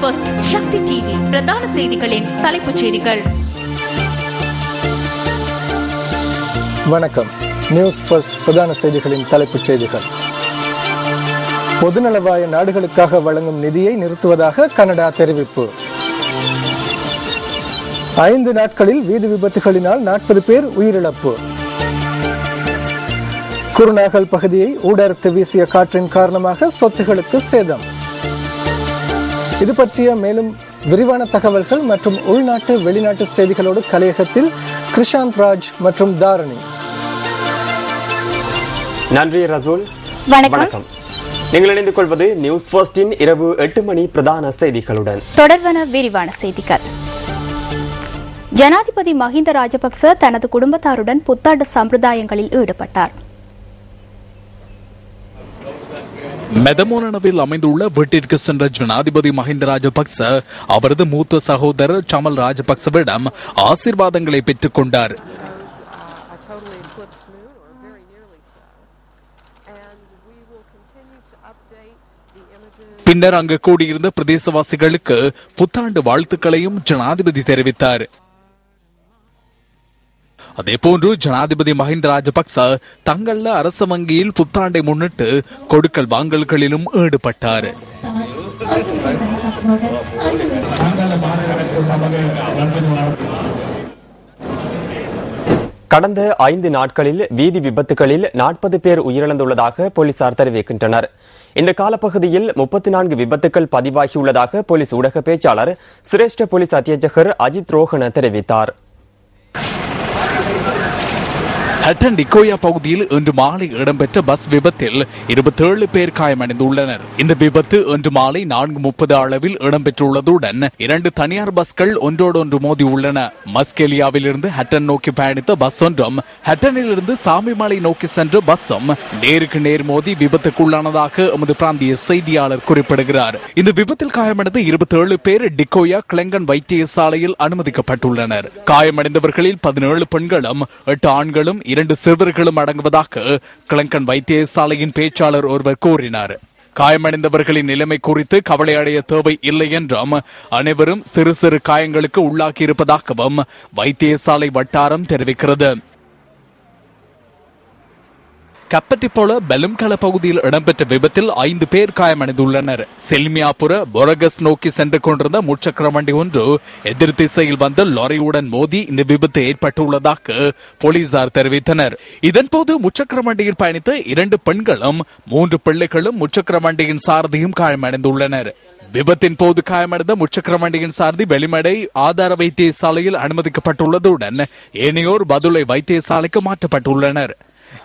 First சக்தி TV பிரதான செய்திகளின் தலைப்புச் செய்திகள். வணக்கம். நியூஸ் ஃபர்ஸ்ட் பிரதான செய்திகளின் தலைப்புச் செய்திகள். பொதுநலவாய நாடுகளுக்காக வழங்கும் நிதியை நிறுத்துவதாக கனடா தெரிவிப்பு. 5 நாட்களில் வீதி விபத்துகளினால் 40 பேர் உயிரிழப்பு. குருநாகல் பகுதியை ஊடறுத்து வீசிய காற்றின் காரணமாக சொத்துகளுக்கு சேதம். இது பற்றிய மேலும் விரிவான தகவல்கள் மற்றும் உள்நாட்டு வெளிநாட்டு செய்திகளோடு கலையகத்தில் கிருஷாந்த் ராஜ் மற்றும் தாரணி. நன்றி ரசூல். வணக்கம். நீங்கள் இணைந்து கொள்வது நியூஸ் ஃபர்ஸ்டின் இரவு 8 மணி பிரதான செய்திகளுடன். தொடர்வன விரிவான செய்திகள். ஜனாதிபதி மஹிந்த ராஜபக்ச தனது குடும்பத்தாருடன் புத்தாண்டு சம்பிரதாயங்களில் ஈடுபட்டார். மெதமோனவில் அமைந்துள்ள வீட்டிற்கு சென்ற ஜனாதிபதி மஹிந்த ராஜபக்ச அவரது மூத்த சகோதரர் சமல் ராஜபக்சவிடம் ஆசீர்வாதங்களை பெற்றுக் கொண்டார். பின்னர் அங்கு கூடியிருந்த பிரதேசவாசிகளுக்கு புத்தாண்டு வாழ்த்துக்களையும் ஜனாதிபதி தெரிவித்தார். அதேபோன்று ஜனாதிபதி மஹிந்த ராஜபக்ச தங்கள அரச வங்கியில் புத்தாண்டை முன்னிட்டு கொடுக்கல் வாங்கல்களிலும் ஈடுபட்டார். கடந்த 5 நாட்களில் வீதி விபத்துகளில் 40 பேர் உயிரிழந்துள்ளதாக போலீசார் தெரிவிக்கின்றனர். இந்த காலப்பகுதியில் 34 விபத்துகள் பதிவாகியுள்ளதாக போலீஸ் ஊடக பேச்சாளர் சிரேஷ்ட போலீஸ் அத்தியட்சகர் அஜித் ரோஹன தெரிவித்தார். ஹட்டன் டிகோயா பகுதியில் இன்று மாலை இடம்பெற்ற பஸ் விபத்தில் 27 பேர் காயமடைந்துள்ளனர். இந்த விபத்து இன்று மாலை 4:30 அளவில் இடம்பெற்றுள்ளதுடன் 2 தனியார் பஸ்கள் ஒன்றோடொன்று மோதி உள்ளன. மஸ்கெலியாவில் இருந்து ஹட்டன் நோக்கி பயணித்த பஸ் ஒன்றும் ஹட்டனில் இருந்து சாமிமலை நோக்கி சென்ற பஸ்ஸும் நேருக்கு நேர் மோதி விபத்துக்குள்ளானதாக எமது பிராந்திய செய்தியாளர் குறிப்பிடுகிறார். இந்த விபத்தில் காயமடைந்த 27 பேர் டிகோயா கிளங்கன் வைத்தியசாலையில் அனுமதிக்கப்பட்டுள்ளனர். காயமடைந்தவர்களில் 17 பெண்களும் 8 ஆண்களும் 2 சிறுவர்களும் அடங்குவதாக கிளங்கன் வைத்தியசாலையின் பேச்சாளர் ஒருவர் கூறினார். காயமடைந்தவர்களின் நிலைமை குறித்து கவலை அடைய தேவை இல்லை என்றும் அனைவரும் சிறு சிறு காயங்களுக்கு உள்ளாகி இருப்பதாகவும் வைத்தியசாலை வட்டாரம் தெரிவிக்கிறது. கப்பட்டிப்போல பெலும்கல பகுதியில் இடம்பெற்ற விபத்தில் 5 பேர் காயமடைந்துள்ளனர். செல்மியாபுர பொரகஸ் நோக்கி சென்று கொண்டிருந்த முச்சக்கர வண்டி ஒன்று எதிர் திசையில் வந்த லாரியுடன் மோதி இந்த விபத்து ஏற்பட்டுள்ளதாக போலீசார் தெரிவித்தனர். இதன்போது முச்சக்கர வண்டியில் பயணித்த 2 பெண்களும் 3 பிள்ளைகளும் முச்சக்கர வண்டியின் சாரதியும் காயமடைந்துள்ளனர். விபத்தின் போது காயமடைந்த முச்சக்கர வண்டியின் சாரதி வெளிமடை ஆதார வைத்தியசாலையில் அனுமதிக்கப்பட்டுள்ளதுடன் ஏனையோர் பதுளை வைத்தியசாலைக்கு மாற்றப்பட்டுள்ளனர்.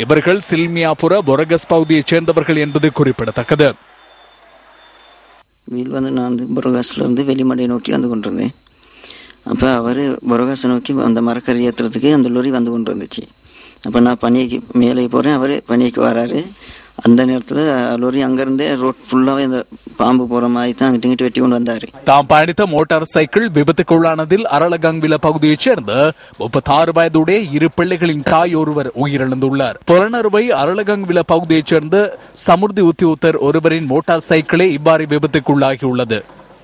இவர்கள் சில்மியாபுர பொரகஸ் பகுதியைச் சேர்ந்தவர்கள் என்பது குறிப்பிடத்தக்கது. நான் பொரகாஸ்ல வெளிமடை நோக்கி வந்து கொண்டிருந்தேன். அப்போ அவர் பொரகாசை நோக்கி அந்த மரக்கறி ஏற்றுறதுக்கு அந்த லொரி வந்து கொண்டு வந்துச்சு. அப்போ நான் பனிக்கு மேலே போகிறேன், அவர் பனிக்கு வராரு. அந்த நேரத்தில் லொரி அங்கிருந்தே ரோட் ஃபுல்லாவே இந்த பாம்பு போற மாதிரி தான் அங்கிட்டு வெட்டி கொண்டு வந்தாரு. தாம் பயணித்த மோட்டார் சைக்கிள் விபத்துக்குள்ளானதில் அரளகங்வில பகுதியைச் சேர்ந்த 36 வயதுடைய 2 பிள்ளைகளின் தாய் ஒருவர் உயிரிழந்துள்ளார். புலனறுவை அரளகங்வில பகுதியைச் சேர்ந்த சமுர்தி உத்தியோகத்தர் ஒருவரின் மோட்டார் சைக்கிளே இவ்வாறு விபத்துக்குள்ளாகியுள்ளது.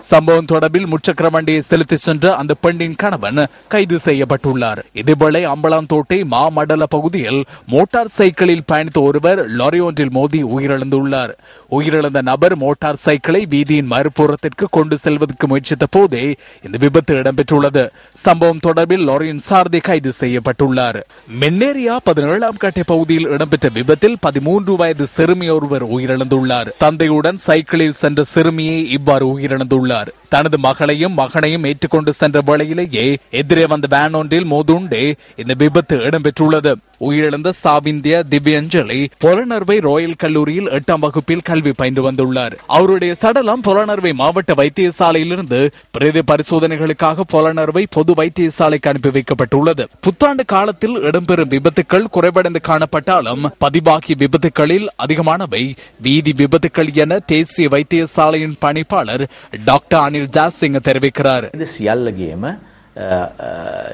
சம்பவம் தொடர்பில் முச்சக்கர வண்டியை செலுத்தி சென்ற அந்த பெண்ணின் கணவன் கைது செய்யப்பட்டுள்ளார். இதேவேளை அம்பலாந்தோட்டை மாமடல பகுதியில் மோட்டார் சைக்கிளில் பயணித்த ஒருவர் லாரி ஒன்றில் மோதி உயிரிழந்துள்ளார். உயிரிழந்த நபர் மோட்டார் சைக்கிளை வீதியின் மறுபுறத்திற்கு கொண்டு செல்வதற்கு முயற்சித்த போதே இந்த விபத்து இடம்பெற்றுள்ளது. சம்பவம் தொடர்பில் லாரியின் சாரதி கைது செய்யப்பட்டுள்ளார். மென்னேரியா 17ஆம் கட்டை பகுதியில் இடம்பெற்ற விபத்தில் 13 வயது சிறுமி ஒருவர் உயிரிழந்துள்ளார். தந்தையுடன் சைக்கிளில் சென்ற சிறுமியை இவ்வாறு உயிரிழந்துள்ளார். தனது மகளையும் மகனையும் ஏற்றுக்கொண்டு சென்ற வேளையிலேயே எதிரே வந்த வேன் ஒன்றில் மோதுண்டே இந்த விபத்து இடம்பெற்றுள்ளது. உயிரிழந்த சாவிந்திய திவ்யஞ்சலி புலனறுவை ராயல் கல்லூரியில் 8ஆம் வகுப்பில் கல்வி பயின்று வந்துள்ளார். அவருடைய சடலம் புலனறுவை மாவட்ட வைத்தியசாலையிலிருந்து பிரேத பரிசோதனைகளுக்காக புலனறுவை பொது வைத்தியசாலைக்கு அனுப்பி வைக்கப்பட்டுள்ளது. புத்தாண்டு காலத்தில் இடம்பெறும் விபத்துக்கள் குறைவடைந்து காணப்பட்டாலும் பதிவாகிய விபத்துக்களில் அதிகமானவை வீதி விபத்துக்கள் என தேசிய வைத்தியசாலையின் பணிப்பாளர் டாக்டர் அனில் ஜாசிங் தெரிவிக்கிறார்.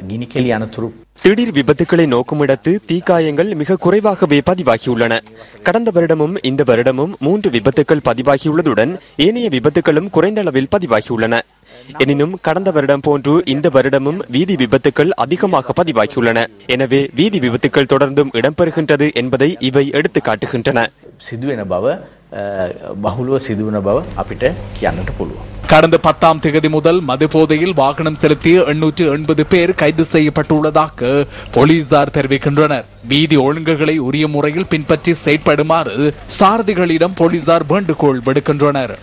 ගිනිකෙලි අනතුරු திடீர் விபத்துக்களை நோக்குமிடத்து தீக்காயங்கள் மிக குறைவாகவே பதிவாகியுள்ளன. கடந்த வருடமும் இந்த வருடமும் 3 விபத்துக்கள் பதிவாகியுள்ளதுடன் ஏனைய விபத்துக்களும் குறைந்த அளவில் பதிவாகியுள்ளன. எனினும் கடந்த வருடம் போன்று இந்த வருடமும் வீதி விபத்துக்கள் அதிகமாக பதிவாகியுள்ளன. எனவே வீதி விபத்துக்கள் தொடர்ந்தும் இடம்பெறுகின்றது என்பதை இவை எடுத்து காட்டுகின்றன. සිදුවෙන බව බහුලව සිදුවන බව අපිට කියන්නට පුළුවන්. கடந்த 10ஆம் தேதி முதல் மதுபோதையில் வாகனம் செலுத்திய 880 பேர் கைது செய்யப்பட்டுள்ளதாக போலீசார் தெரிவிக்கின்றனர். வீதி ஒழுங்குகளை உரிய முறையில் பின்பற்றி செயற்படுமாறு சாரதிகளிடம் போலீசார் வேண்டுகோள் விடுக்கின்றனர்.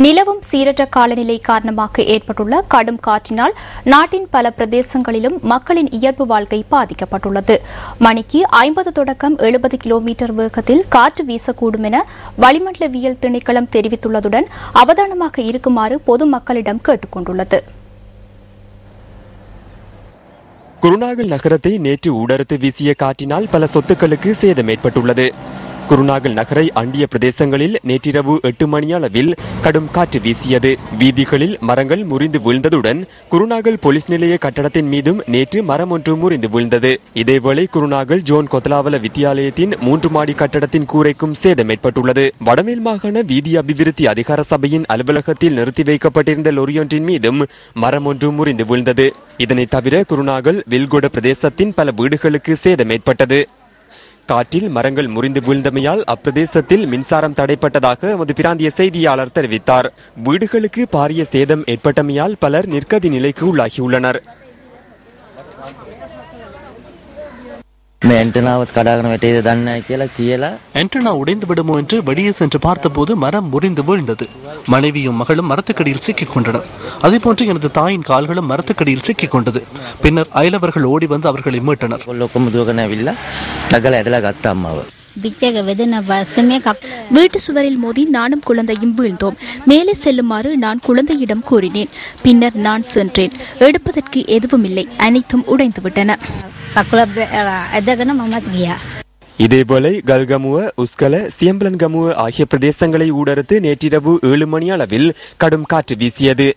நிலவும் சீரற்ற காலநிலை காரணமாக ஏற்பட்டுள்ள கடும் காற்றினால் நாட்டின் பல பிரதேசங்களிலும் மக்களின் இயல்பு வாழ்க்கை பாதிக்கப்பட்டுள்ளது. மணிக்கு 50 தொடக்கம் 70 கிலோமீட்டர் வேகத்தில் காற்று வீசக்கூடும் என வளிமண்டலவியல் திணைக்களம் தெரிவித்துள்ளதுடன் அவதானமாக இருக்குமாறு பொதுமக்களிடம் கேட்டுக் கொண்டுள்ளது. குருநாகல் நகரத்தை நேற்று ஊடறுத்து வீசிய காற்றினால் பல சொத்துக்களுக்கு சேதம் ஏற்பட்டுள்ளது. குருநாகல் நகரை அண்டிய பிரதேசங்களில் நேற்றிரவு 8 மணியளவில் கடும் காற்று வீசியது. வீதிகளில் மரங்கள் முறிந்து வீழ்ந்ததுடன் குருநாகல் போலீஸ் நிலைய கட்டடத்தின் மீதும் நேற்று மரம் ஒன்று முறிந்து வீழ்ந்தது. இதேவேளை குருநாகல் ஜோன் கொத்தலாவல வித்தியாலயத்தின் 3 மாடி கட்டடத்தின் கூரைக்கும் சேதம் ஏற்பட்டுள்ளது. வடமேல் மாகாண வீதி அபிவிருத்தி அதிகார சபையின் அலுவலகத்தில் நிறுத்தி வைக்கப்பட்டிருந்த லொரியொன்றின் மீதும் மரம் ஒன்று முறிந்து வீழ்ந்தது. இதனை தவிர குருநாகல் வில்கொட பிரதேசத்தின் பல வீடுகளுக்கு சேதம் ஏற்பட்டது. காற்றில் மரங்கள் முறிந்து வீழ்ந்தமையால் அப்பிரதேசத்தில் மின்சாரம் தடைப்பட்டதாக எமது பிராந்திய செய்தியாளர் தெரிவித்தார். வீடுகளுக்கு பாரிய சேதம் ஏற்பட்டமையால் பலர் நிற்கதி நிலைக்கு உள்ளாகியுள்ளனர். ஆண்டனா உடைந்து விடுமோ என்று வெளியே சென்று பார்த்தபோது மரம் முறிந்து வீழ்ந்தது. மனைவியும் மகளும் மரத்துக்கடியில் சிக்கிக் கொண்டனர். அதேபோன்று எனது தாயின் கால்களும் மரத்துக்கடியில் சிக்கிக் கொண்டது. பின்னர் அயலவர்கள் ஓடி வந்து அவர்களை மீட்டனர். வீட்டு சுவரில் மோதி நானும் குழந்தையும் வீழ்ந்தோம். மேலே செல்லுமாறு நான் குழந்தையிடம் கூறினேன். பின்னர் நான் சென்றேன். எடுப்பதற்கு எதுவும் இல்லை, அனைத்தும் உடைந்துவிட்டன. இதேபோல கல்கமுவ, உஸ்கல, சியம்பலன்கமுவ ஆகிய பிரதேசங்களை ஊடறுத்து நேற்றிரவு 7 மணி அளவில் கடும் காற்று வீசியது.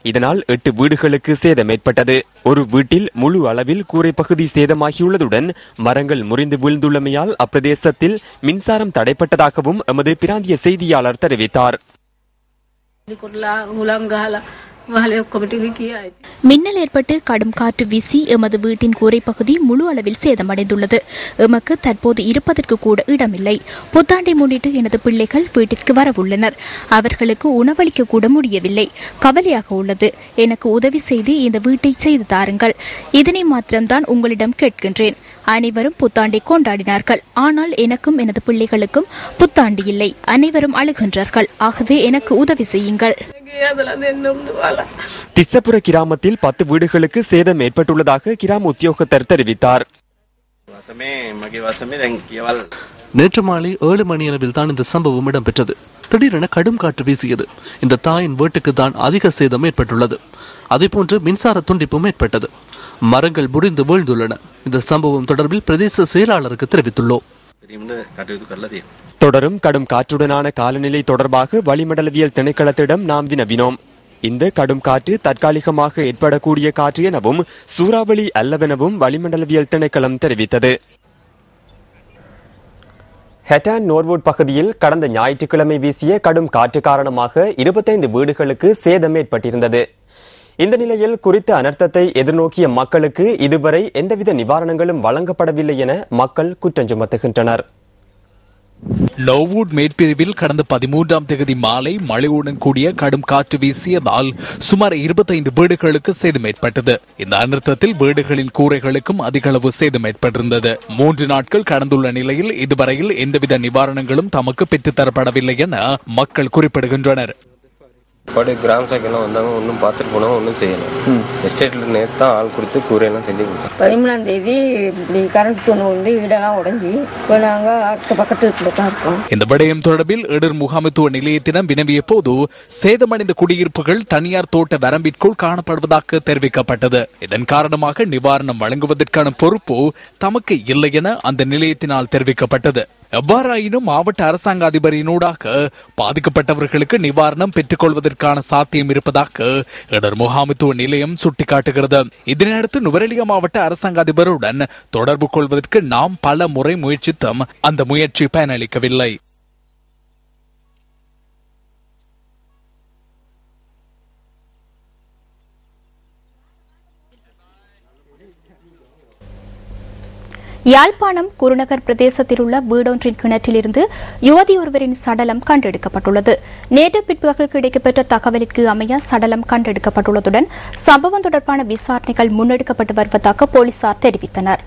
இதனால் 8 வீடுகளுக்கு சேதம் ஏற்பட்டது. ஒரு வீட்டில் முழு அளவில் கூரை பகுதி சேதமாகியுள்ளதுடன் மரங்கள் முறிந்து வீழ்ந்துள்ளமையால் அப்பிரதேசத்தில் மின்சாரம் தடைப்பட்டதாகவும் எமது பிராந்திய செய்தியாளர் தெரிவித்தார். மின்னல் ஏற்பட்டு கடும் காற்று வீசி எமது வீட்டின் கூரை பகுதி முழு அளவில் சேதமடைந்துள்ளது. எமக்கு தற்போது இருப்பதற்கு கூட இடமில்லை. புத்தாண்டை முன்னிட்டு எனது பிள்ளைகள் வீட்டிற்கு வரவுள்ளனர். அவர்களுக்கு உணவளிக்க கூட முடியவில்லை. கவலையாக உள்ளது. எனக்கு உதவி செய்து இந்த வீட்டை செய்து தாருங்கள். இதனை மாத்திரம்தான் உங்களிடம் கேட்கின்றேன். அனைவரும் புத்தாண்டை கொண்டாடினார்கள். ஆனால் எனக்கும் எனது பிள்ளைகளுக்கும் புத்தாண்டு இல்லை. அனைவரும் அழுகின்றார்கள். ஆகவே எனக்கு உதவி செய்யுங்கள். திஸ்ஸபுர கிராமத்தில் 10 வீடுகளுக்கு சேதம் ஏற்பட்டுள்ளதாக கிராம உத்தியோகத்தர் தெரிவித்தார். நேற்று மாலை 7 மணி அளவில் தான் இந்த சம்பவம் இடம்பெற்றது. திடீரென கடும் காற்று வீசியது. இந்த தாயின் வீட்டுக்கு தான் அதிக சேதம் ஏற்பட்டுள்ளது. அதேபோன்று மின்சார துண்டிப்பும் ஏற்பட்டது. மரங்கள் முறிந்து வீழ்ந்துள்ளன. இந்த சம்பவம் தொடர்பில் பிரதேச செயலாளருக்கு தெரிவித்துள்ளோம். தொடரும் கடும் காற்றுடனான காலநிலை தொடர்பாக வளிமண்டலவியல் திணைக்களத்திடம் நாம் வினவினோம். இந்த கடும் காற்று தற்காலிகமாக ஏற்படக்கூடிய காற்று எனவும் சூறாவளி அல்லவெனவும் வளிமண்டலவியல் திணைக்களம் தெரிவித்தது. ஹெட்டான் நோர்வுட் பகுதியில் கடந்த ஞாயிற்றுக்கிழமை வீசிய கடும் காற்று காரணமாக 25 வீடுகளுக்கு சேதம் ஏற்பட்டிருந்தது. இந்த நிலையில் குறித்த அனர்த்தத்தை எதிர்நோக்கிய மக்களுக்கு இதுவரை எந்தவித நிவாரணங்களும் வழங்கப்படவில்லை என மக்கள் குற்றம் சுமத்துகின்றனர். லோவுட் மேற்பிரிவில் கடந்த 13ஆம் தேதி மாலை மழையுடன் கூடிய கடும் காற்று வீசியதால் சுமார் 25 வீடுகளுக்கு சேதம் ஏற்பட்டது. இந்த அனர்த்தத்தில் வீடுகளின் கூரைகளுக்கும் அதிக அளவு சேதம் ஏற்பட்டிருந்தது. 3 நாட்கள் கடந்துள்ள நிலையில் இதுவரையில் எந்தவித நிவாரணங்களும் தமக்கு பெற்றுத்தரப்படவில்லை என மக்கள் குறிப்பிடுகின்றனர். கிராம சபைக்கெல்லாம் வந்தாங்க, ஒன்றும் பார்த்துட்டு போனாங்க, ஒன்றும் செய்யலை. எஸ்டேட்டில் நேற்று தான் ஆள் கொடுத்து கூரையெல்லாம் செஞ்சு கொடுத்தாங்க. 13ஆம் தேதி இப்படி கரண்ட் தூண் வந்து வீடெல்லாம் உடஞ்சி இப்போ நாங்கள் அடுத்த பக்கத்து வீட்டில் தான் இருக்கோம். இந்த விடயம் தொடர்பில் இடர் முகாமைத்துவ நிலையத்திடம் வினவிய போது சேதமடைந்த குடியிருப்புகள் தனியார் தோட்ட வரம்பிற்குள் காணப்படுவதாக தெரிவிக்கப்பட்டது. இதன் காரணமாக நிவாரணம் வழங்குவதற்கான பொறுப்பு தமக்கு இல்லை என அந்த நிலையத்தினால் தெரிவிக்கப்பட்டது. எவ்வாறாயினும் மாவட்ட அரசாங்க அதிபரினூடாக பாதிக்கப்பட்டவர்களுக்கு நிவாரணம் பெற்றுக் கொள்வதற்கான சாத்தியம் இருப்பதாக இடர் முகாமைத்துவ நிலையம் சுட்டிக்காட்டுகிறது. இதனையடுத்து நுவரெலியா மாவட்ட அரசாங்க அதிபருடன் தொடர்பு கொள்வதற்கு நாம் பல முறை முயற்சித்தும் அந்த முயற்சி பயனளிக்கவில்லை. யாழ்ப்பாணம் குருநகர் பிரதேசத்தில் உள்ள வீடொன்றின் கிணற்றிலிருந்து யுவதி ஒருவரின் சடலம் கண்டெடுக்கப்பட்டுள்ளது. நேற்று பிற்பகல் கிடைக்கப்பெற்ற தகவலுக்கு அமைய சடலம் கண்டெடுக்கப்பட்டுள்ளதுடன் சம்பவம் தொடர்பான விசாரணைகள் முன்னெடுக்கப்பட்டு வருவதாக போலீசார் தெரிவித்தனர்.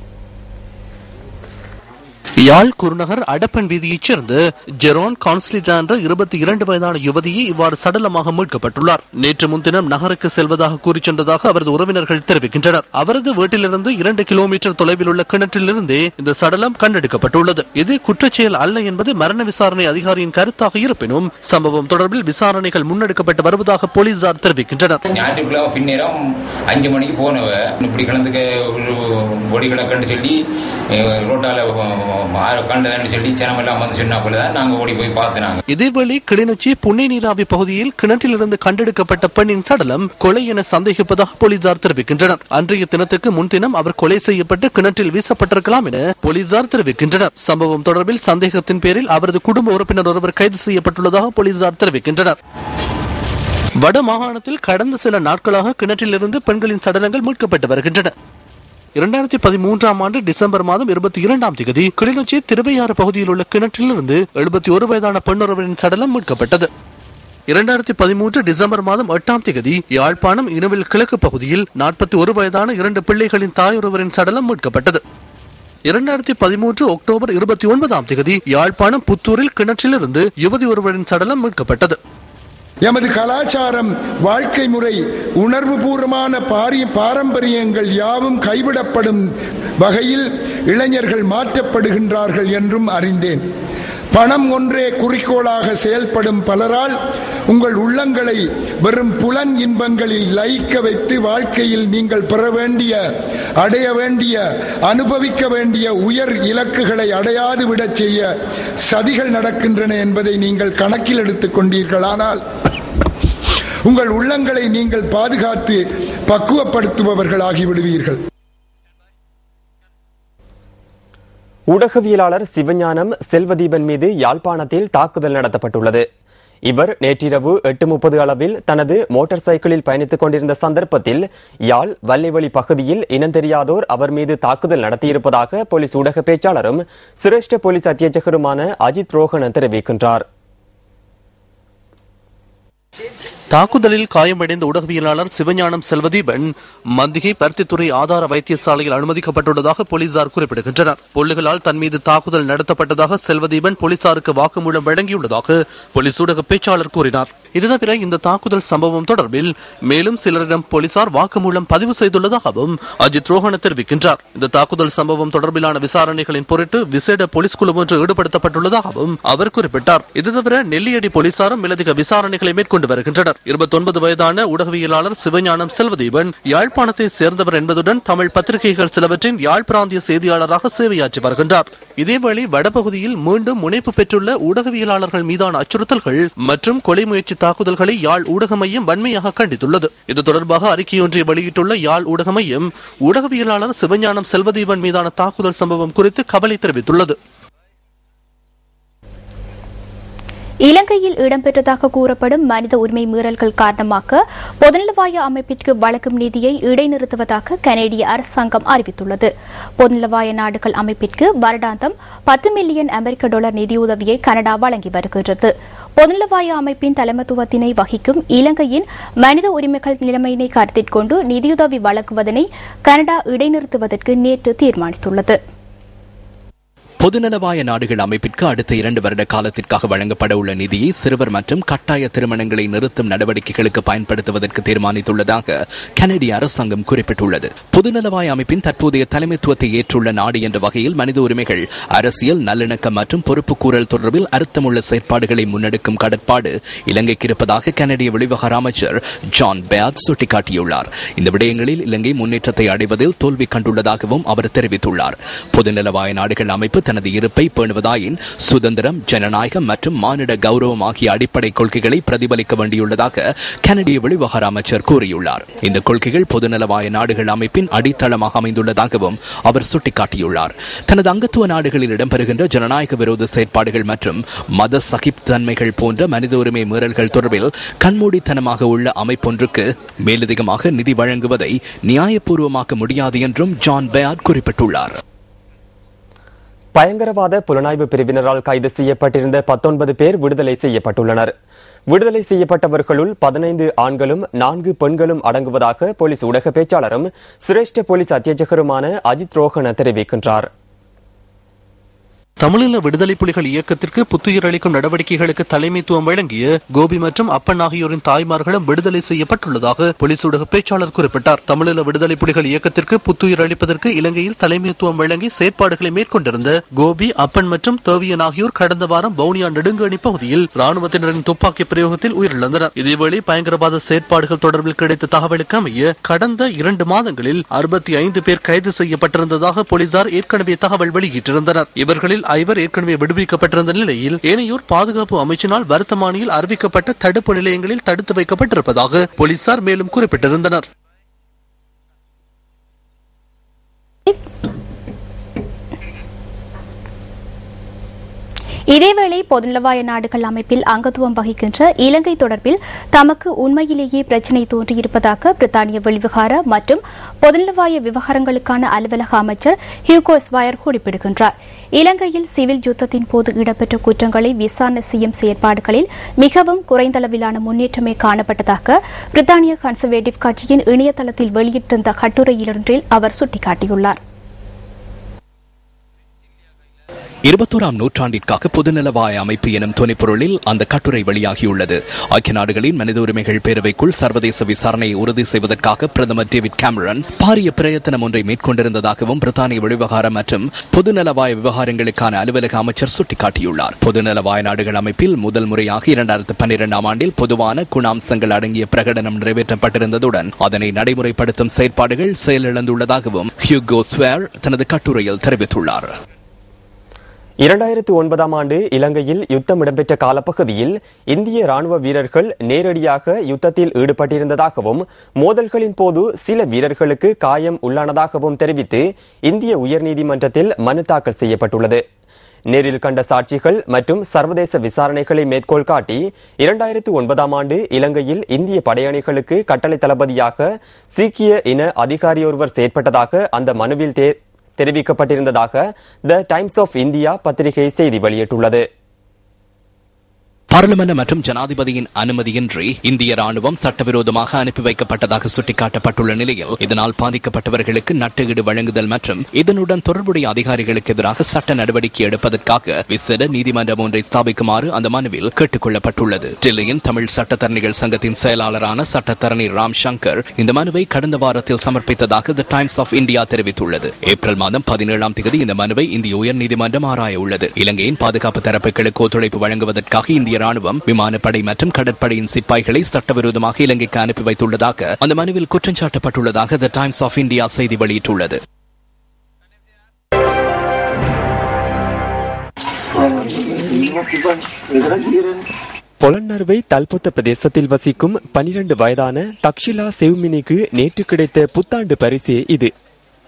யாழ் குருநகர் அடப்பன் வீதியைச் சேர்ந்த ஜெரோன் கான்ஸ்லிட்டா என்ற 22 வயதான யுவதியை இவ்வாறு சடலமாக மீட்கப்பட்டுள்ளார். நேற்று முன்தினம் நகருக்கு செல்வதாக கூறி சென்றதாக அவரது உறவினர்கள் தெரிவிக்கின்றனர். அவரது வீட்டிலிருந்து 2 கிலோமீட்டர் தொலைவில் உள்ள கிணற்றிலிருந்தே இந்த சடலம் கண்டெடுக்கப்பட்டுள்ளது. இது குற்றச்செயல் அல்ல என்பது மரண விசாரணை அதிகாரியின் கருத்தாக இருப்பினும் சம்பவம் தொடர்பில் விசாரணைகள் முன்னெடுக்கப்பட்டு வருவதாக போலீசார் தெரிவிக்கின்றனர். ஞாயிற்றுக்கிழமை பின்னேரம் 5 மணிக்கு போனவ இப்படி கிணத்துக்கு ஒடி கிடக்குன்னு சொல்லி ரோட்டால இதேவேளை கிளிநொச்சி புன்னை நீராவி பகுதியில் கிணற்றிலிருந்து கண்டெடுக்கப்பட்ட பெண்ணின் சடலம் கொலை என சந்தேகிப்பதாக போலீசார் தெரிவிக்கின்றனர். அன்றைய தினத்துக்கு முன்தினம் அவர் கொலை செய்யப்பட்டு கிணற்றில் வீசப்பட்டிருக்கலாம் என போலீசார் தெரிவிக்கின்றனர். சம்பவம் தொடர்பில் சந்தேகத்தின் பேரில் அவரது குடும்ப உறுப்பினர் ஒருவர் கைது செய்யப்பட்டுள்ளதாக போலீசார் தெரிவிக்கின்றனர். வட மாகாணத்தில் கடந்த சில நாட்களாக கிணற்றிலிருந்து பெண்களின் சடலங்கள் மீட்கப்பட்டு வருகின்றன. 2013ஆம் ஆண்டு டிசம்பர் மாதம் 22ஆம் தேதி கிளிநொச்சி திருவையாறு பகுதியில் உள்ள கிணற்றிலிருந்து 71 வயதான பெண்ணொருவரின் சடலம் மீட்கப்பட்டது. 2013 டிசம்பர் மாதம் 8ஆம் தேதி யாழ்ப்பாணம் இனவில் கிழக்கு பகுதியில் 41 வயதான 2 பிள்ளைகளின் தாயொருவரின் சடலம் மீட்கப்பட்டது. 2013 அக்டோபர் 29ஆம் தேதி யாழ்ப்பாணம் புத்தூரில் கிணற்றிலிருந்து யுவதி ஒருவரின் சடலம் மீட்கப்பட்டது. எமது கலாச்சாரம், வாழ்க்கை முறை, உணர்வுபூர்வமான பாரம்பரியங்கள் யாவும் கைவிடப்படும் வகையில் இளைஞர்கள் மாற்றப்படுகின்றார்கள் என்றும் அறிந்தேன். பணம் ஒன்றே குறிக்கோளாக செயல்படும் பலரால் உங்கள் உள்ளங்களை வெறும் புலன் இன்பங்களில் லயிக்க வைத்து வாழ்க்கையில் நீங்கள் பெற வேண்டிய, அடைய வேண்டிய, அனுபவிக்க வேண்டிய உயர் இலக்குகளை அடையாது விடச் செய்ய சதிகள் நடக்கின்றன என்பதை நீங்கள் கணக்கில் எடுத்துக் கொண்டீர்களானால் உங்கள் உள்ளங்களை நீங்கள் பாதுகாத்து பக்குவப்படுத்துபவர்களாகி விடுவீர்கள். ஊடகவியலாளர் சிவஞானம் செல்வதீபன் மீது யாழ்ப்பாணத்தில் தாக்குதல் நடத்தப்பட்டுள்ளது. இவர் நேற்றிரவு 8:30 அளவில் தனது மோட்டார் சைக்கிளில் பயணித்துக் கொண்டிருந்த சந்தர்ப்பத்தில் யாழ் வல்லைவெளி பகுதியில் இனந்தெரியாதோர் அவர் மீது தாக்குதல் நடத்தியிருப்பதாக போலீஸ் ஊடக பேச்சாளரும் சிரேஷ்ட போலீஸ் அத்தியட்சகருமான அஜித் ரோஹணன் தெரிவிக்கின்றார். தாக்குதலில் காயமடைந்த ஊடகவியலாளர் சிவஞானம் செல்வதீபன் மந்திகை பருத்தித்துறை ஆதார வைத்தியசாலையில் அனுமதிக்கப்பட்டுள்ளதாக போலீசார் குறிப்பிடுகின்றனர். புள்ளிகளால் தன் மீது தாக்குதல் நடத்தப்பட்டதாக செல்வதீபன் போலீசாருக்கு வாக்குமூலம் வழங்கியுள்ளதாக போலீஸ் ஊடக பேச்சாளர் கூறினார். இது தவிர இந்த தாக்குதல் சம்பவம் தொடர்பில் மேலும் சிலரிடம் போலீசார் வாக்குமூலம் பதிவு செய்துள்ளதாகவும் அஜித் ரோஹண தெரிவிக்கின்றார். இந்த தாக்குதல் சம்பவம் தொடர்பிலான விசாரணைகளின் பொருட்டு விசேட போலீஸ் குழு ஒன்று ஈடுபடுத்தப்பட்டுள்ளதாகவும் அவர் குறிப்பிட்டார். இது தவிர நெல்லியடி போலீசாரும் மேலதிக விசாரணைகளை மேற்கொண்டு வருகின்றனர். 29 வயதான ஊடகவியலாளர் சிவஞானம் செல்வதீபன் யாழ்ப்பாணத்தை சேர்ந்தவர் என்பதுடன் தமிழ் பத்திரிகைகள் சிலவற்றின் யாழ் பிராந்திய செய்தியாளராக சேவையாற்றி வருகின்றார். இதேவேளை வடபகுதியில் மீண்டும் முனைப்பு பெற்றுள்ள ஊடகவியலாளர்கள் மீதான அச்சுறுத்தல்கள் மற்றும் கொலை முயற்சி தாக்குதல்களை யாழ் ஊடக மையம் வன்மையாக கண்டித்துள்ளது. இது தொடர்பாக அறிக்கையொன்றை வெளியிட்டுள்ள யாழ் ஊடக மையம் ஊடகவியலாளர் சிவஞானம் செல்வதீபன் மீதான தாக்குதல் சம்பவம் குறித்து கவலை தெரிவித்துள்ளது. இலங்கையில் இடம்பெற்றதாக கூறப்படும் மனித உரிமை மீறல்கள் காரணமாக பொதுநலவாய அமைப்பிற்கு வழங்கும் நிதியை இடைநிறுத்துவதாக கனேடிய அரசாங்கம் அறிவித்துள்ளது. பொதுநலவாய நாடுகள் அமைப்பிற்கு வருடாந்தம் $10 மில்லியன் அமெரிக்க நிதியுதவியை கனடா வழங்கி வருகிறது. பொதுநலவாய அமைப்பின் தலைமைத்துவத்தினை வகிக்கும் இலங்கையின் மனித உரிமைகள் நிலைமையினை கருத்தில் கொண்டு நிதியுதவி வழங்குவதனை கனடா இடைநிறுத்துவதற்கு நேற்று தீர்மானித்துள்ளது. பொதுநலவாய நாடுகள் அமைப்பிற்கு அடுத்த 2 வருட காலத்திற்காக வழங்கப்பட உள்ள நிதியை சிறுவர் மற்றும் கட்டாய திருமணங்களை நிறுத்தும் நடவடிக்கைகளுக்கு பயன்படுத்துவதற்கு தீர்மானித்துள்ளதாக கனடிய அரசாங்கம் குறிப்பிட்டுள்ளது. பொதுநலவாய அமைப்பின் தற்போதைய தலைமைத்துவத்தை ஏற்றுள்ள நாடு என்ற வகையில் மனித உரிமைகள், அரசியல் நல்லிணக்கம் மற்றும் பொறுப்புக்கூறல் தொடர்பில் அர்த்தமுள்ள செயற்பாடுகளை முன்னெடுக்கும் கடற்பாடு இலங்கைக்கு இருப்பதாக கனடிய வெளிவகார அமைச்சர் ஜான் பேட் சுட்டிக்காட்டியுள்ளார். இந்த விடயங்களில் இலங்கை முன்னேற்றத்தை அடைவதில் தோல்வி கண்டுள்ளதாகவும் அவர் தெரிவித்துள்ளார். பொதுநலவாய நாடுகள் அமைப்பு தனது இருப்பை பேணுவதாயின் சுதந்திரம், ஜனநாயகம் மற்றும் மானிட கௌரவம் ஆகிய அடிப்படை கொள்கைகளை பிரதிபலிக்க வேண்டியுள்ளதாக கனடிய வெளிவகார அமைச்சர் கூறியுள்ளார். இந்த கொள்கைகள் பொதுநலவாய நாடுகள் அமைப்பின் அடித்தளமாக அமைந்துள்ளதாகவும் அவர் சுட்டிக்காட்டியுள்ளார். தனது அங்கத்துவ நாடுகளில் இடம்பெறுகின்ற ஜனநாயக விரோத செயற்பாடுகள் மற்றும் மத சகிப்புத்தன்மைகள் போன்ற மனித உரிமை மீறல்கள் தொடர்பில் கண்மூடித்தனமாக உள்ள அமைப்பொன்றுக்கு மேலதிகமாக நிதி வழங்குவதை நியாயபூர்வமாக்க முடியாது என்றும் ஜான் பேயார்ட் குறிப்பிட்டுள்ளார். பயங்கரவாத புலனாய்வு பிரிவினரால் கைது செய்யப்பட்டிருந்த 19 பேர் விடுதலை செய்யப்பட்டுள்ளனர். விடுதலை செய்யப்பட்டவர்களுள் 15 ஆண்களும் 4 பெண்களும் அடங்குவதாக போலீஸ் ஊடக பேச்சாளரும் சிரேஷ்ட போலீஸ் அத்தியட்சகருமான அஜித் ரோஹன தெரிவிக்கின்றார். தமிழீழ விடுதலை புலிகள் இயக்கத்திற்கு புத்துயிர் அளிக்கும் நடவடிக்கைகளுக்கு தலைமைத்துவம் வழங்கிய கோபி மற்றும் அப்பன் ஆகியோரின் தாய்மார்களும் விடுதலை செய்யப்பட்டுள்ளதாக போலீஸ் ஊடக பேச்சாளர் குறிப்பிட்டார். தமிழீழ விடுதலை புலிகள் இயக்கத்திற்கு புத்துயிர் அளிப்பதற்கு இலங்கையில் தலைமைத்துவம் வழங்கி செயற்பாடுகளை மேற்கொண்டிருந்த கோபி, அப்பன் மற்றும் தேவியன் ஆகியோர் கடந்த வாரம் வவுனியா நெடுங்கணி பகுதியில் ராணுவத்தினரின் துப்பாக்கி பிரயோகத்தில் உயிரிழந்தனர். இதேவேளை பயங்கரவாத செயற்பாடுகள் தொடர்பில் கிடைத்த தகவலுக்கு அமைய கடந்த 2 மாதங்களில் 65 பேர் கைது செய்யப்பட்டிருந்ததாக போலீசார் ஏற்கனவே தகவல் வெளியிட்டிருந்தனர். இவர்களில் 5 ஏற்கனவே விடுவிக்கப்பட்டிருந்த நிலையில் ஏனையோர் பாதுகாப்பு அமைச்சினால் வர்த்தமானியில் அறிவிக்கப்பட்ட தடுப்பு நிலையங்களில் தடுத்து வைக்கப்பட்டிருப்பதாக போலீசார் மேலும் குறிப்பிட்டிருந்தனர். இதேவேளை பொதுநலவாய நாடுகள் அமைப்பில் அங்கத்துவம் வகிக்கின்ற இலங்கை தொடர்பில் தமக்கு உண்மையிலேயே பிரச்சினை தோன்றியிருப்பதாக பிரித்தானிய வெளிவிகார மற்றும் பொதுநலவாய விவகாரங்களுக்கான அலுவலக அமைச்சர் ஹியூகோ ஸ்வாயர் குறிப்பிடுகின்றார். இலங்கையில் சிவில் யுத்தத்தின் போது இடம்பெற்ற குற்றங்களை விசாரணை செய்யும் செயற்பாடுகளில் மிகவும் குறைந்தளவிலான முன்னேற்றமே காணப்பட்டதாக பிரித்தானிய கன்சர்வேட்டிவ் கட்சியின் இணையதளத்தில் வெளியிட்டிருந்த கட்டுரையொன்றில் அவர் சுட்டிக்காட்டியுள்ளார். 21ஆம் நூற்றாண்டிற்காக பொதுநலவாய அமைப்பு எனும் துணைப்பொருளில் அந்த கட்டுரை வெளியாகியுள்ளது. ஐக்கிய நாடுகளின் மனித உரிமைகள் பேரவைக்குள் சர்வதேச விசாரணையை உறுதி செய்வதற்காக பிரதமர் டேவிட் கேமரன் பாரிய பிரயத்தனம் ஒன்றை மேற்கொண்டிருந்ததாகவும் பிரித்தானிய வெளிவகாரம் மற்றும் பொதுநலவாய விவகாரங்களுக்கான அலுவலக அமைச்சர் சுட்டிக்காட்டியுள்ளார். பொதுநலவாய நாடுகள் அமைப்பில் முதல் முறையாக 2012ஆம் ஆண்டில் பொதுவான குணாம்சங்கள் அடங்கிய பிரகடனம் நிறைவேற்றப்பட்டிருந்ததுடன் அதனை நடைமுறைப்படுத்தும் செயற்பாடுகள் செயலிழந்துள்ளதாகவும் ஹியூகோ ஸ்வேர் தனது கட்டுரையில் தெரிவித்துள்ளார். 2009ஆம் ஆண்டு இலங்கையில் யுத்தம் இடம்பெற்ற காலப்பகுதியில் இந்திய ராணுவ வீரர்கள் நேரடியாக யுத்தத்தில் ஈடுபட்டிருந்ததாகவும் மோதல்களின் போது சில வீரர்களுக்கு காயம் உள்ளானதாகவும் தெரிவித்து இந்திய உயர்நீதிமன்றத்தில் மனு தாக்கல் செய்யப்பட்டுள்ளது. நேரில் கண்ட சாட்சிகள் மற்றும் சர்வதேச விசாரணைகளை மேற்கோள் காட்டி 2009ஆம் ஆண்டு இலங்கையில் இந்திய படையணிகளுக்கு கட்டளை தளபதியாக சீக்கிய இன அதிகாரியொருவர் செயற்பட்டதாக அந்த மனுவில் தெரிவிக்கப்பட்டிருந்ததாக த டைம்ஸ் ஆஃப் இந்தியா பத்திரிகை செய்தி வெளியிட்டுள்ளது. பார்லிமென்ட் மற்றும் ஜனாதிபதியின் அனுமதியின்றி இந்திய ராணுவம் சட்டவிரோதமாக அனுப்பி வைக்கப்பட்டதாக சுட்டிக்காட்டப்பட்டுள்ள நிலையில் இதனால் பாதிக்கப்பட்டவர்களுக்கு நட்டஈடு வழங்குதல் மற்றும் இதனுடன் தொடர்புடைய அதிகாரிகளுக்கு எதிராக சட்ட நடவடிக்கை எடுப்பதற்காக விசேட நீதிமன்றம் ஒன்றை ஸ்தாபிக்குமாறு அந்த மனுவில் கேட்டுக் கொள்ளப்பட்டுள்ளது. டெல்லியின் தமிழ் சட்டத்தரணிகள் சங்கத்தின் செயலாளரான சட்டத்தரணி ராம் சங்கர் இந்த மனுவை கடந்த வாரத்தில் சமர்ப்பித்ததாக த டைம்ஸ் ஆஃப் இந்தியா தெரிவித்துள்ளது. ஏப்ரல் மாதம் 17ஆம் தேதி இந்த மனுவை இந்திய உயர்நீதிமன்றம் ஆராய உள்ளது. இலங்கையின் பாதுகாப்பு தரப்புகளுக்கு ஒத்துழைப்பு வழங்குவதற்காக இந்திய ராணுவம் விமானப்படை மற்றும் கடற்படையின் சிப்பாய்களை சட்டவிரோதமாக இலங்கைக்கு அனுப்பி வைத்துள்ளதாக அந்த மனுவில் குற்றம் சாட்டப்பட்டுள்ளதாக த டைம்ஸ் ஆஃப் இந்தியா செய்தி வெளியிட்டுள்ளது. பொலன்னறுவை தல்பொத்த பிரதேசத்தில் வசிக்கும் 12 வயதான தக்ஷிலா செவ்மினிக்கு நேற்று கிடைத்த புத்தாண்டு பரிசே இது.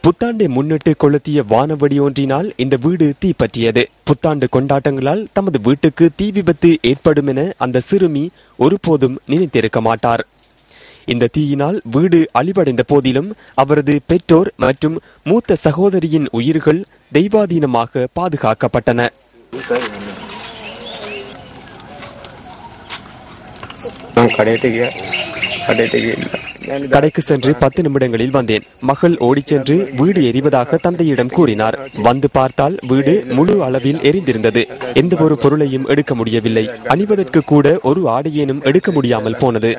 புத்தாண்டை முன்னிட்டு கொளுத்திய வானவெடி ஒன்றினால் இந்த வீடு தீப்பற்றியது. புத்தாண்டு கொண்டாட்டங்களால் தமது வீட்டுக்கு தீ விபத்து ஏற்படும் என அந்த சிறுமி ஒருபோதும் நினைத்திருக்க மாட்டார். இந்த தீயினால் வீடு அழிவடைந்த போதிலும் அவரது பெற்றோர் மற்றும் மூத்த சகோதரியின் உயிர்கள் தெய்வாதீனமாக பாதுகாக்கப்பட்டன. கடைக்கு சென்று 10 நிமிடங்களில் வந்தேன். மகள் ஓடிச் சென்று வீடு எரிவதாக தந்தையிடம் கூறினார். வந்து பார்த்தால் வீடு முழு அளவில் எரிந்திருந்தது. எந்த ஒரு பொருளையும் எடுக்க முடியவில்லை. அணிவதற்கு கூட ஒரு ஆடையேனும் எடுக்க முடியாமல் போனது.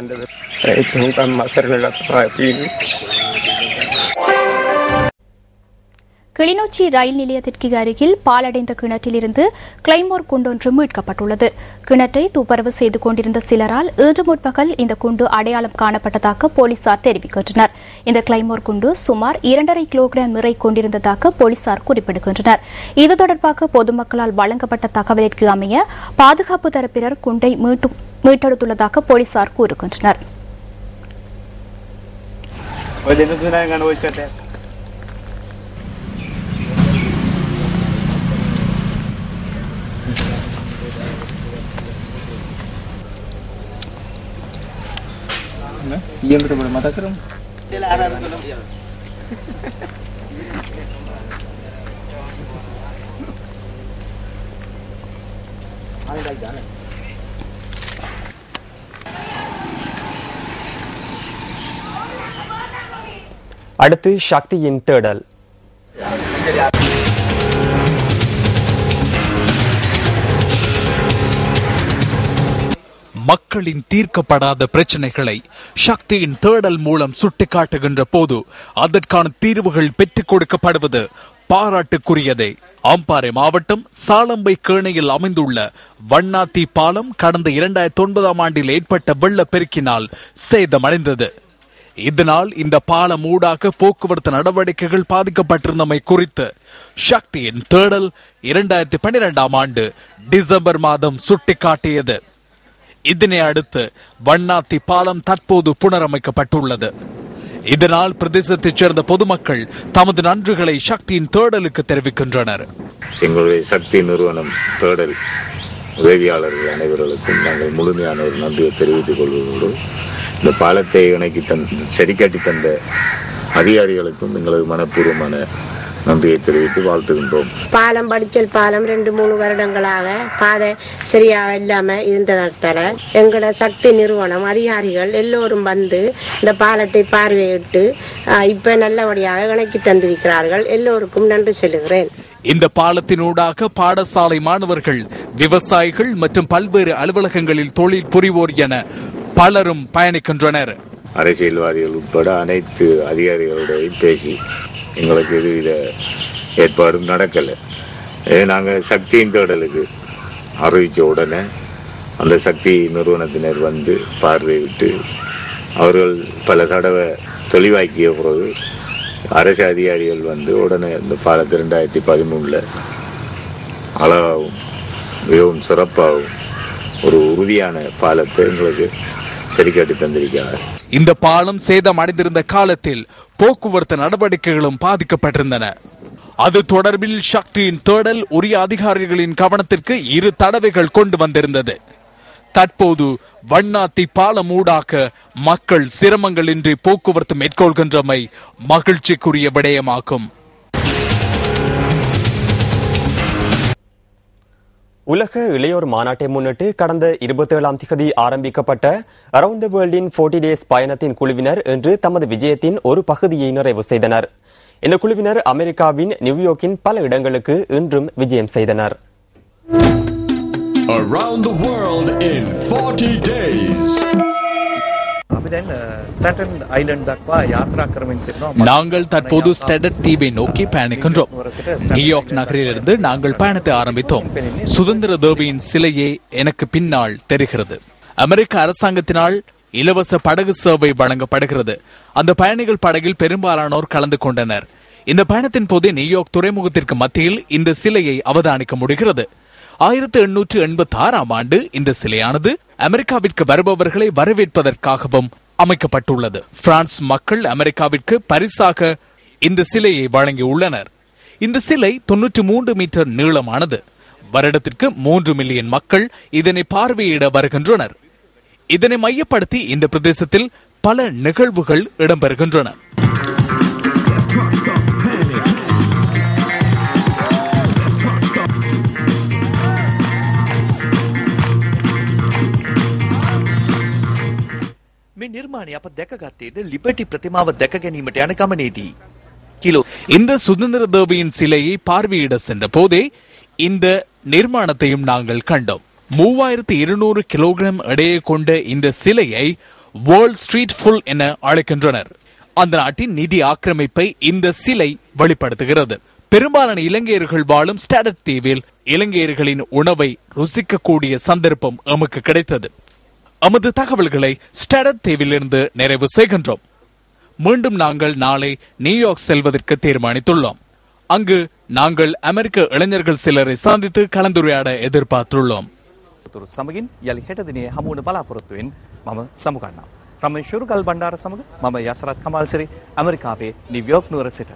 கிளிநொச்சி ரயில் நிலையத்திற்கு அருகில் பாலடைந்த கிணற்றிலிருந்து கிளைமோர் குண்டொன்று மீட்கப்பட்டுள்ளது. கிணற்றை துப்புரவு செய்து கொண்டிருந்த சிலரால் இன்று முற்பகல் இந்த குண்டு அடையாளம் காணப்பட்டதாக போலீசார் தெரிவிக்கின்றனர். இந்த கிளைமோர் குண்டு சுமார் 2.5 கிலோகிராம் நிறை கொண்டிருந்ததாக போலீசார் குறிப்பிடுகின்றனர். இது தொடர்பாக பொதுமக்களால் வழங்கப்பட்ட தகவலிற்கு அமைய பாதுகாப்பு தரப்பினர் குண்டை மீட்டெடுத்துள்ளதாக போலீசார் கூறுகின்றனர். Yang kita boleh mata kerum. அடுத்து சக்தியின் தேடல். மக்களின் தீர்க்கப்படாத பிரச்சனைகளை சக்தியின் தேடல் மூலம் சுட்டிக்காட்டுகின்ற போது அதற்கான தீர்வுகள் பெற்றுக் கொடுக்கப்படுவது பாராட்டுக்குரியதே. அம்பாறை மாவட்டம் சாலம்பை கேணையில் அமைந்துள்ள வண்ணாத்தி பாலம் கடந்த 2009ஆம் ஆண்டில் ஏற்பட்ட வெள்ளப்பெருக்கினால் சேதமடைந்தது. இதனால் இந்த பாலம் ஊடாக போக்குவரத்து நடவடிக்கைகள் பாதிக்கப்பட்டிருந்தமை குறித்து சக்தியின் தேடல் 2012ஆம் ஆண்டு டிசம்பர் மாதம் சுட்டிக்காட்டியது. இதனை அடுத்து வண்ணாத்தி பாலம் தற்போது புனரமைக்கப்பட்டுள்ளது. இதனால் பிரதேசத்தைச் சேர்ந்த பொதுமக்கள் தமது நன்றிகளை சக்தியின் தேடலுக்கு தெரிவிக்கின்றனர். எங்களுடைய சக்தி நிறுவனம் தேடல் உதவியாளர்கள் அனைவர்களுக்கும் நாங்கள் முழுமையான ஒரு நன்றியை தெரிவித்துக் கொள்வதோடு இந்த பாலத்தை இணைக்கி சரிகாட்டி தந்த அதிகாரிகளுக்கும் எங்களது மனப்பூர்வமான நன்றியை தெரிவித்து வாழ்த்துகின்றோம். பாலம் படிச்சல் பாலம் 2-3 வருடங்களாக பாதை சரியாக இல்லாம இருந்ததால எங்களோட சக்தி நிறுவனம் அதிகாரிகள் எல்லோரும் வந்து இந்த பாலத்தை பார்வையிட்டு இப்ப நல்லபடியாக இணைக்கி தந்திருக்கிறார்கள். எல்லோருக்கும் நன்றி சொல்லுகிறேன். இந்த பாலத்தினூடாக பாடசாலை மாணவர்கள், விவசாயிகள் மற்றும் பல்வேறு அலுவலகங்களில் தொழில் புரிவோர் என பலரும் பயணிக்கின்றனர். அரசியல்வாதிகள் உட்பட அனைத்து அதிகாரிகளுடைய பேசி எங்களுக்கு எதுவித ஏற்பாடும் நடக்கலை. நாங்கள் சக்தியின் தேடலுக்கு அறிவித்த உடனே அந்த சக்தி நிறுவனத்தினர் வந்து பார்வையிட்டு அவர்கள் பல தடவை தெளிவாக்கிய பிறகு அரசு அதிகாரிகள் வந்து உடனே இந்த பாலத்தை 2013 அழகாகவும் மிகவும் சிறப்பாகவும் ஒரு உறுதியான பாலத்தை எங்களுக்கு சரிகாட்டி தந்திருக்கிறார். இந்த பாலம் சேதம் அடைந்திருந்த காலத்தில் போக்குவரத்து நடவடிக்கைகளும் பாதிக்கப்பட்டிருந்தன. அது தொடர்பில் சக்தியின் தேடல் உரிய அதிகாரிகளின் கவனத்திற்கு 2 தடவைகள் கொண்டு வந்திருந்தது. தற்போது வண்ணாத்தி பாலம் ஊடாக மக்கள் சிரமங்களின்றி போக்குவரத்து மேற்கொள்கின்றமை மகிழ்ச்சிக்குரிய விடயமாகும். உலக இளையோர் மாநாட்டை முன்னிட்டு கடந்த 27ஆம் தேதி ஆரம்பிக்கப்பட்ட அரவுண்ட் தி வேர்ல்டின் 40 டேஸ் பயணத்தின் குழுவினர் இன்று தமது விஜயத்தின் ஒரு பகுதியை நிறைவு செய்தனர். இந்த குழுவினர் அமெரிக்காவின் நியூயார்க்கின் பல இடங்களுக்கு இன்றும் விஜயம் செய்தனர். Around the world in 40 days. நாங்கள் தற்போது ஸ்டெடட் தீவை நோக்கி பயணிக்கின்றோம். நியூயார்க் நகரிலிருந்து நாங்கள் பயணத்தை ஆரம்பித்தோம். சுதந்திர தேவியின் சிலையே எனக்கு பின்னால் தெரிகிறது. அமெரிக்க அரசாங்கத்தினால் இலவச படகு சேவை வழங்கப்படுகிறது. அந்த பயணிகள் படகில் பெரும்பாலானோர் கலந்து கொண்டனர். இந்த பயணத்தின் போது நியூயார்க் துறைமுகத்திற்கு மத்தியில் இந்த சிலையை அவதானிக்க முடிகிறது. 1886ஆம் ஆண்டு இந்த சிலையானது அமெரிக்காவிற்கு வருபவர்களை வரவேற்பதற்காகவும் அமைக்கப்பட்டுள்ளது. பிரான்ஸ் மக்கள் அமெரிக்காவிற்கு பரிசாக இந்த சிலையை வழங்கியுள்ளனர். இந்த சிலை 93 மீட்டர் நீளமானது. வருடத்திற்கு 3 மில்லியன் மக்கள் இதனை பார்வையிட வருகின்றனர். இதனை மையப்படுத்தி இந்த பிரதேசத்தில் பல நிகழ்வுகள் இடம்பெறுகின்றன. இந்த சுதந்திர தேவியின் சிலையை பார்வையிட சென்ற போதே இந்த நிர்மாணத்தையும் நாங்கள் கண்டோம். 3200 கிலோகிராம் எடையை கொண்ட இந்த சிலையை வேர்ல்ட் ஸ்ட்ரீட் ஃபுல் என அழைக்கின்றனர். அந்த நாட்டின் நிதி ஆக்கிரமிப்பை இந்த சிலை வெளிப்படுத்துகிறது. பெரும்பாலான இலங்கையர்கள் வாழும் ஸ்டாடட் தீவில் இலங்கையர்களின் உணவை ருசிக்கக்கூடிய சந்தர்ப்பம் எமக்கு கிடைத்தது. எமது தகவல்களை ஸ்டாடட் தீவிலிருந்து நிறைவு செய்கின்றோம். மீண்டும் நாங்கள் நாளை நியூயார்க் செல்வதற்கு தீர்மானித்துள்ளோம். அங்கு நாங்கள் அமெரிக்க இளைஞர்கள் சிலரை சந்தித்து கலந்துரையாட எதிர்பார்த்துள்ளோம். සමගින් යලි හෙට දිනේ හමු වන බලාපොරොත්තුවෙන් මම සමුගන්නවා. රමේෂ් ශුරුකල් බණ්ඩාර සමග මම යසරත් කමාල්සිරි ඇමරිකාවේ නිව්යෝර්ක් නුවර සිට.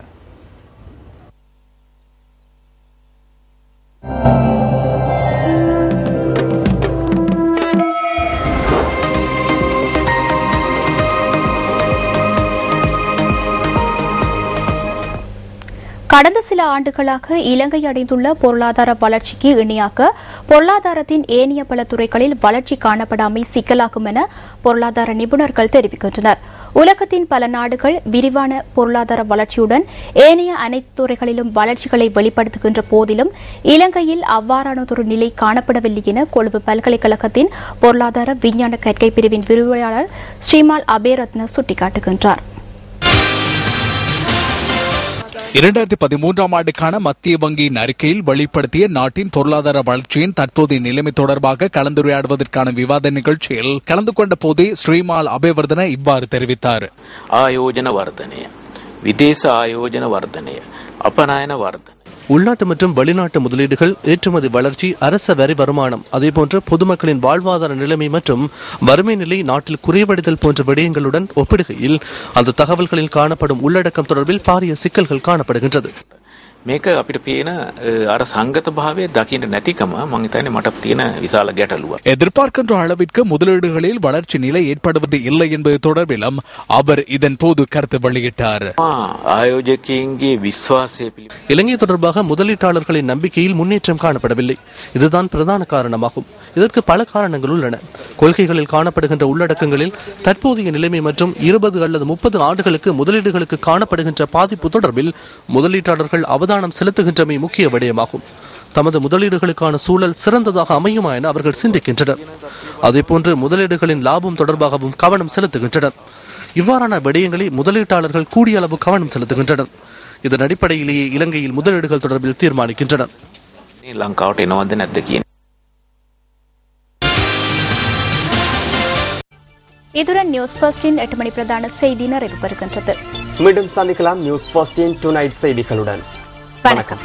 கடந்த சில ஆண்டுகளாக இலங்கை அடைந்துள்ள பொருளாதார வளர்ச்சிக்கு இணையாக பொருளாதாரத்தின் ஏனைய பல துறைகளில் வளர்ச்சி காணப்படாமை சிக்கலாகும் என பொருளாதார நிபுணர்கள் தெரிவிக்கின்றனர். உலகத்தின் பல நாடுகள் விரிவான பொருளாதார வளர்ச்சியுடன் ஏனைய அனைத்து துறைகளிலும் வளர்ச்சிகளை வெளிப்படுத்துகின்ற போதிலும் இலங்கையில் அவ்வாறானதொரு நிலை காணப்படவில்லை என கொழும்பு பல்கலைக்கழகத்தின் பொருளாதார விஞ்ஞான கற்கை பிரிவின் விரிவுரையாளர் ஸ்ரீமால் அபேரத்ன சுட்டிக்காட்டுகின்றார். 2013ஆம் ஆண்டுக்கான மத்திய வங்கியின் அறிக்கையில் வெளிப்படுத்திய நாட்டின் பொருளாதார வளர்ச்சியின் தற்போதைய நிலைமை தொடர்பாக கலந்துரையாடுவதற்கான விவாத நிகழ்ச்சியில் கலந்து கொண்ட போதே ஸ்ரீமால் அபேவர்தன இவ்வாறு தெரிவித்தார். ஆயோஜன வர்த்தனை, விதேச ஆயோஜன வர்த்தனை, அப்பநாயன வர்த்தனை, உள்நாட்டு மற்றும் வெளிநாட்டு முதலீடுகள், ஏற்றுமதி வளர்ச்சி, அரச வரி வருமானம், அதேபோன்று பொதுமக்களின் வாழ்வாதார நிலைமை மற்றும் வறுமை நிலை நாட்டில் குறைவடைதல் போன்ற விடயங்களுடன் ஒப்பிடுகையில் அந்த தகவல்களில் காணப்படும் உள்ளடக்கம் தொடர்பில் பாரிய சிக்கல்கள் காணப்படுகின்றது. මේක අපිට පේන අර සංගත භාවය දකින්න නැතිකම මම හිතන්නේ මට තියෙන විශාල ගැටලුවක්. எதிர்பார்க்கின்ற அளவிற்கு முதலீடுகளில் வளர்ச்சி நிலை ஏற்படுவது இல்லை என்பது தொடர்பிலும் அவர் இதன் போது கருத்து வெளியிட்டார். ආයෝජකයන්ගේ විශ්වාසය இலங்கை தொடர்பாக முதலீட்டாளர்களின் நம்பிக்கையில் முன்னேற்றம் காணப்படவில்லை. இதுதான் பிரதான காரணமாகும். இதற்கு பல காரணங்கள் உள்ளன. கொள்கைகளில் காணப்படுகின்ற உள்ளடக்கங்களில் தற்போதைய நிலைமை மற்றும் 20 அல்லது 30 ஆண்டுகளுக்கு முதலீடுகளுக்கு காணப்படுகின்ற பாதிப்பு தொடர்பில் முதலீட்டாளர்கள் அவதானம் செலுத்துகின்றமை முக்கிய விடயமாகும். தமது முதலீடுகளுக்கான சூழல் சிறந்ததாக அமையுமா என அவர்கள் சிந்திக்கின்றனர். அதேபோன்று முதலீடுகளின் லாபம் தொடர்பாகவும் கவனம் செலுத்துகின்றனர். இவ்வாறான விடயங்களை முதலீட்டாளர்கள் கூடிய அளவு கவனம் செலுத்துகின்றனர். இதன் அடிப்படையிலேயே இலங்கையில் முதலீடுகள் தொடர்பில் தீர்மானிக்கின்றனர். இதுடன் நியூஸ் ஃபர்ஸ்டின் 8 மணி பிரதான செய்தி நிறைவு பெறுகின்றது. மீண்டும் சந்திக்கலாம் நியூஸ் ஃபர்ஸ்டின் டுநைட் செய்திகளுடன். வணக்கம்.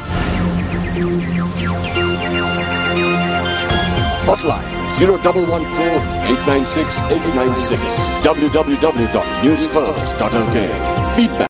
Hotline 0114-896-896 www.newsfirst.lk. Feedback